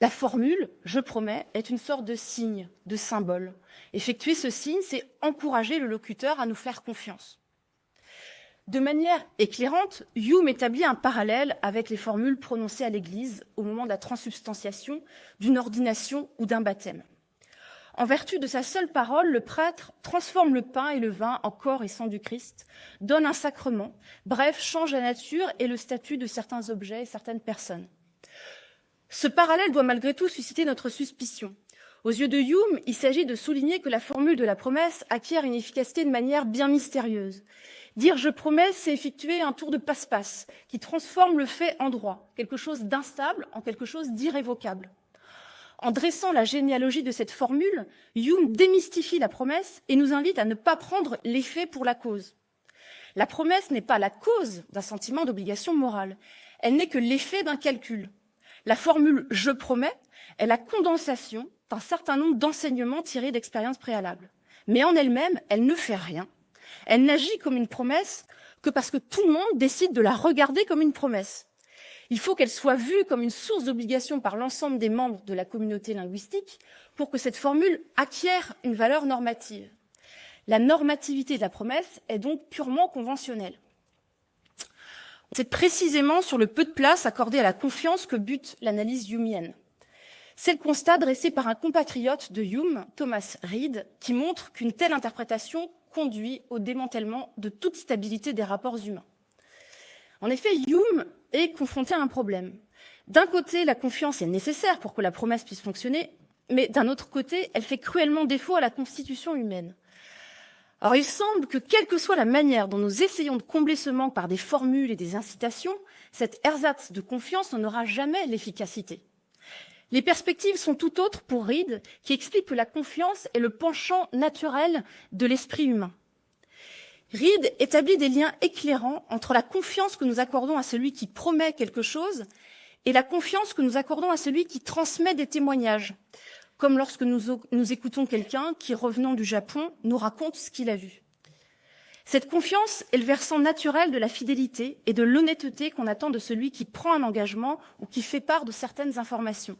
La formule « je promets » est une sorte de signe, de symbole. Effectuer ce signe, c'est encourager le locuteur à nous faire confiance. De manière éclairante, Hume établit un parallèle avec les formules prononcées à l'Église au moment de la transsubstantiation, d'une ordination ou d'un baptême. En vertu de sa seule parole, le prêtre transforme le pain et le vin en corps et sang du Christ, donne un sacrement, bref, change la nature et le statut de certains objets et certaines personnes. Ce parallèle doit malgré tout susciter notre suspicion. Aux yeux de Hume, il s'agit de souligner que la formule de la promesse acquiert une efficacité de manière bien mystérieuse. Dire « je promets », c'est effectuer un tour de passe-passe qui transforme le fait en droit, quelque chose d'instable en quelque chose d'irrévocable. En dressant la généalogie de cette formule, Hume démystifie la promesse et nous invite à ne pas prendre l'effet pour la cause. La promesse n'est pas la cause d'un sentiment d'obligation morale, elle n'est que l'effet d'un calcul. La formule « je promets » est la condensation d'un certain nombre d'enseignements tirés d'expériences préalables. Mais en elle-même, elle ne fait rien. Elle n'agit comme une promesse que parce que tout le monde décide de la regarder comme une promesse. Il faut qu'elle soit vue comme une source d'obligation par l'ensemble des membres de la communauté linguistique pour que cette formule acquiert une valeur normative. La normativité de la promesse est donc purement conventionnelle. C'est précisément sur le peu de place accordée à la confiance que bute l'analyse humienne. C'est le constat dressé par un compatriote de Hume, Thomas Reid, qui montre qu'une telle interprétation conduit au démantèlement de toute stabilité des rapports humains. En effet, Hume est confronté à un problème. D'un côté, la confiance est nécessaire pour que la promesse puisse fonctionner, mais d'un autre côté, elle fait cruellement défaut à la constitution humaine. Alors, il semble que, quelle que soit la manière dont nous essayons de combler ce manque par des formules et des incitations, cette ersatz de confiance n'en aura jamais l'efficacité. Les perspectives sont tout autres pour Reid, qui explique que la confiance est le penchant naturel de l'esprit humain. Reid établit des liens éclairants entre la confiance que nous accordons à celui qui promet quelque chose et la confiance que nous accordons à celui qui transmet des témoignages, comme lorsque nous écoutons quelqu'un qui, revenant du Japon, nous raconte ce qu'il a vu. Cette confiance est le versant naturel de la fidélité et de l'honnêteté qu'on attend de celui qui prend un engagement ou qui fait part de certaines informations.